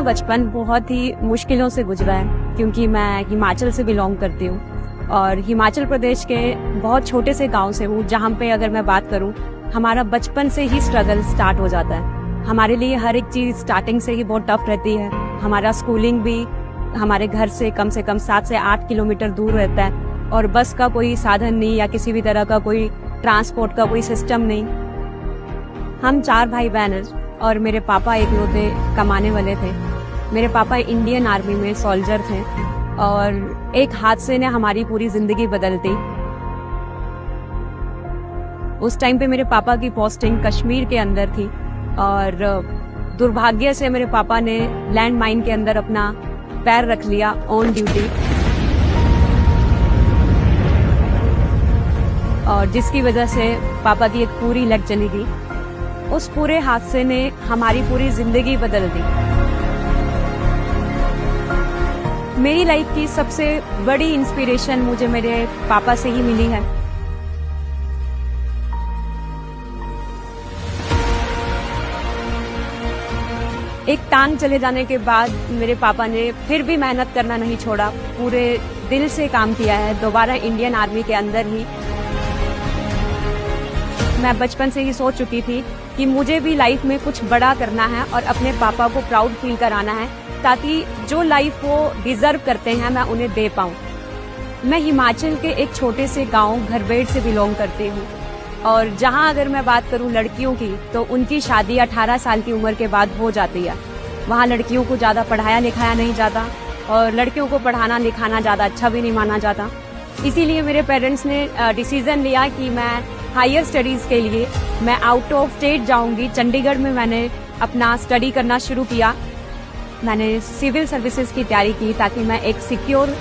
मेरा बचपन बहुत ही मुश्किलों से गुजरा है क्योंकि मैं हिमाचल से बिलोंग करती हूँ और हिमाचल प्रदेश के बहुत छोटे से गांव से हूँ, जहाँ पे अगर मैं बात करूँ हमारा बचपन से ही स्ट्रगल स्टार्ट हो जाता है। हमारे लिए हर एक चीज़ स्टार्टिंग से ही बहुत टफ रहती है। हमारा स्कूलिंग भी हमारे घर से कम 7 से 8 किलोमीटर दूर रहता है और बस का कोई साधन नहीं या किसी भी तरह का कोई ट्रांसपोर्ट का कोई सिस्टम नहीं। हम 4 भाई बहन हैं और मेरे पापा इकलौते कमाने वाले थे। मेरे पापा इंडियन आर्मी में सोल्जर थे और एक हादसे ने हमारी पूरी जिंदगी बदल दी। उस टाइम पे मेरे पापा की पोस्टिंग कश्मीर के अंदर थी और दुर्भाग्य से मेरे पापा ने लैंड माइन के अंदर अपना पैर रख लिया ऑन ड्यूटी, और जिसकी वजह से पापा की एक पूरी लेग चली गई। उस पूरे हादसे ने हमारी पूरी जिंदगी बदल दी। मेरी लाइफ की सबसे बड़ी इंस्पिरेशन मुझे मेरे पापा से ही मिली है। एक टांग चले जाने के बाद मेरे पापा ने फिर भी मेहनत करना नहीं छोड़ा, पूरे दिल से काम किया है दोबारा इंडियन आर्मी के अंदर ही। मैं बचपन से ही सोच चुकी थी कि मुझे भी लाइफ में कुछ बड़ा करना है और अपने पापा को प्राउड फील कराना है, ताकि जो लाइफ वो डिजर्व करते हैं मैं उन्हें दे पाऊं। मैं हिमाचल के एक छोटे से गांव घरबेड़ से बिलोंग करती हूं और जहां अगर मैं बात करूं लड़कियों की तो उनकी शादी 18 साल की उम्र के बाद हो जाती है। वहां लड़कियों को ज़्यादा पढ़ाया लिखाया नहीं जाता और लड़कियों को पढ़ाना लिखाना ज़्यादा अच्छा भी नहीं माना जाता। इसीलिए मेरे पेरेंट्स ने डिसीजन लिया कि मैं हायर स्टडीज़ के लिए मैं आउट ऑफ स्टेट जाऊंगी। चंडीगढ़ में मैंने अपना स्टडी करना शुरू किया। मैंने सिविल सर्विसेज की तैयारी की ताकि मैं एक सिक्योर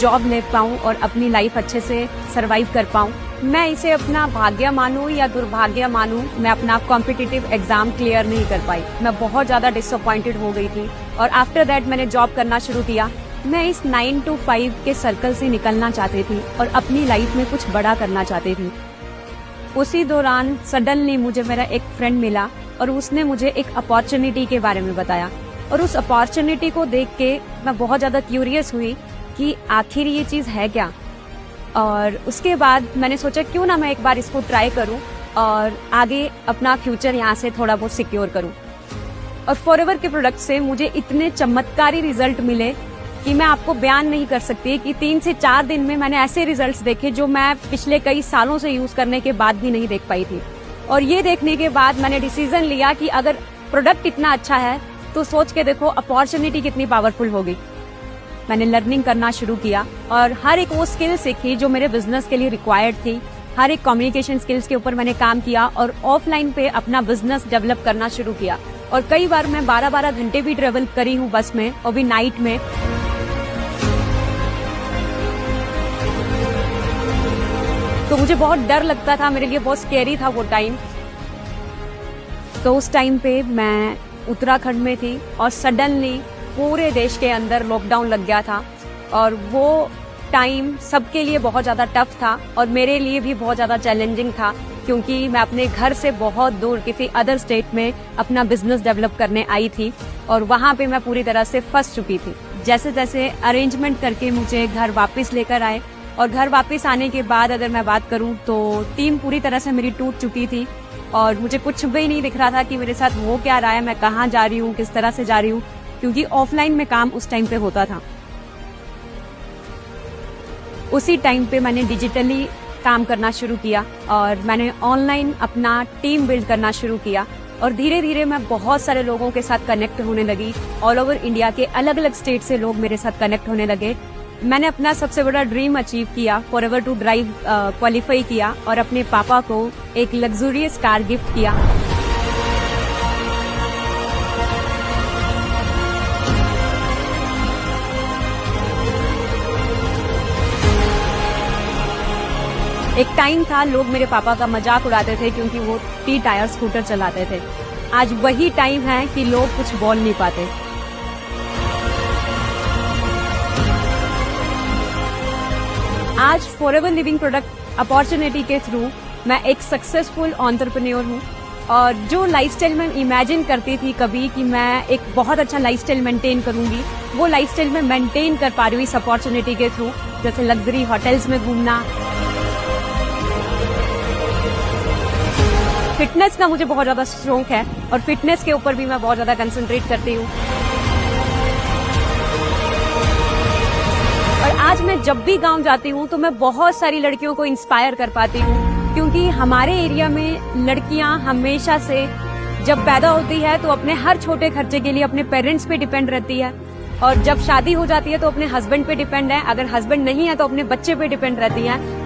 जॉब ले पाऊं और अपनी लाइफ अच्छे से सरवाइव कर पाऊं। मैं इसे अपना भाग्य मानूं या दुर्भाग्य मानूं, मैं अपना कॉम्पिटिटिव एग्जाम क्लियर नहीं कर पाई। मैं बहुत ज़्यादा डिसअपॉइंटेड हो गई थी और आफ्टर दैट मैंने जॉब करना शुरू किया। मैं इस 9 to 5 के सर्कल से निकलना चाहती थी और अपनी लाइफ में कुछ बड़ा करना चाहती थी। उसी दौरान सडनली मुझे मेरा एक फ्रेंड मिला और उसने मुझे एक अपॉर्चुनिटी के बारे में बताया और उस अपॉर्चुनिटी को देख के मैं बहुत ज़्यादा क्यूरियस हुई कि आखिर ये चीज़ है क्या। और उसके बाद मैंने सोचा क्यों ना मैं एक बार इसको ट्राई करूं और आगे अपना फ्यूचर यहाँ से थोड़ा बहुत सिक्योर करूं। और फॉरएवर के प्रोडक्ट से मुझे इतने चमत्कारी रिजल्ट मिले कि मैं आपको बयान नहीं कर सकती कि 3 से 4 दिन में मैंने ऐसे रिजल्ट्स देखे जो मैं पिछले कई सालों से यूज करने के बाद भी नहीं देख पाई थी। और ये देखने के बाद मैंने डिसीजन लिया कि अगर प्रोडक्ट इतना अच्छा है तो सोच के देखो अपॉर्चुनिटी कितनी पावरफुल होगी। मैंने लर्निंग करना शुरू किया और हर एक वो स्किल सीखी जो मेरे बिजनेस के लिए रिक्वायर्ड थी। हर एक कम्युनिकेशन स्किल्स के ऊपर मैंने काम किया और ऑफलाइन पे अपना बिजनेस डेवलप करना शुरू किया। और कई बार मैं 12-12 घंटे भी ट्रेवल करी हूँ बस में, और भी नाइट में। तो मुझे बहुत डर लगता था, मेरे लिए बहुत स्कैरी था वो टाइम। तो उस टाइम पे मैं उत्तराखंड में थी और सडनली पूरे देश के अंदर लॉकडाउन लग गया था और वो टाइम सबके लिए बहुत ज़्यादा टफ था और मेरे लिए भी बहुत ज़्यादा चैलेंजिंग था, क्योंकि मैं अपने घर से बहुत दूर किसी अदर स्टेट में अपना बिजनेस डेवलप करने आई थी और वहाँ पे मैं पूरी तरह से फंस चुकी थी। जैसे तैसे अरेंजमेंट करके मुझे घर वापस लेकर आए और घर वापस आने के बाद अगर मैं बात करूं तो टीम पूरी तरह से मेरी टूट चुकी थी और मुझे कुछ भी नहीं दिख रहा था कि मेरे साथ हो क्या रहा है, मैं कहाँ जा रही हूँ, किस तरह से जा रही हूँ, क्योंकि ऑफलाइन में काम उस टाइम पे होता था। उसी टाइम पे मैंने डिजिटली काम करना शुरू किया और मैंने ऑनलाइन अपना टीम बिल्ड करना शुरू किया और धीरे धीरे मैं बहुत सारे लोगों के साथ कनेक्ट होने लगी। ऑल ओवर इंडिया के अलग अलग स्टेट से लोग मेरे साथ कनेक्ट होने लगे। मैंने अपना सबसे बड़ा ड्रीम अचीव किया, फॉरएवर टू ड्राइव क्वालिफाई किया और अपने पापा को एक लग्जूरियस कार गिफ्ट किया। एक टाइम था लोग मेरे पापा का मजाक उड़ाते थे क्योंकि वो टी टायर स्कूटर चलाते थे। आज वही टाइम है कि लोग कुछ बोल नहीं पाते। आज फॉरएवर लिविंग प्रोडक्ट अपॉर्चुनिटी के थ्रू मैं एक सक्सेसफुल एंटरप्रेन्योर हूँ और जो लाइफस्टाइल मैं इमेजिन करती थी कभी कि मैं एक बहुत अच्छा लाइफस्टाइल मेंटेन करूंगी, वो लाइफस्टाइल मैं मेंटेन कर पा रही हूँ इस अपॉर्चुनिटी के थ्रू। जैसे लग्जरी होटल्स में घूमना, फिटनेस का मुझे बहुत ज्यादा शौक है और फिटनेस के ऊपर भी मैं बहुत ज्यादा कंसंट्रेट करती हूँ। और आज मैं जब भी गांव जाती हूँ तो मैं बहुत सारी लड़कियों को इंस्पायर कर पाती हूँ, क्योंकि हमारे एरिया में लड़कियां हमेशा से जब पैदा होती है तो अपने हर छोटे खर्चे के लिए अपने पेरेंट्स पे डिपेंड रहती है, और जब शादी हो जाती है तो अपने हस्बैंड पे डिपेंड है, अगर हस्बैंड नहीं है तो अपने बच्चे पे डिपेंड रहती है।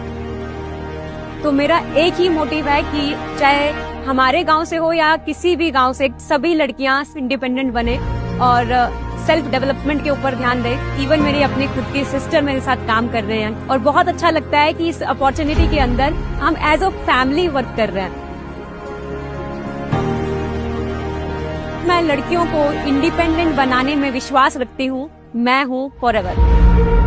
तो मेरा एक ही मोटिव है कि चाहे हमारे गांव से हो या किसी भी गांव से, सभी लड़कियां इंडिपेंडेंट बने और सेल्फ डेवलपमेंट के ऊपर ध्यान दें। इवन मेरी अपनी खुद की सिस्टर मेरे साथ काम कर रहे हैं और बहुत अच्छा लगता है कि इस अपॉर्चुनिटी के अंदर हम एज अ फैमिली वर्क कर रहे हैं। मैं लड़कियों को इंडिपेंडेंट बनाने में विश्वास रखती हूँ। मैं हूँ फॉरएवर।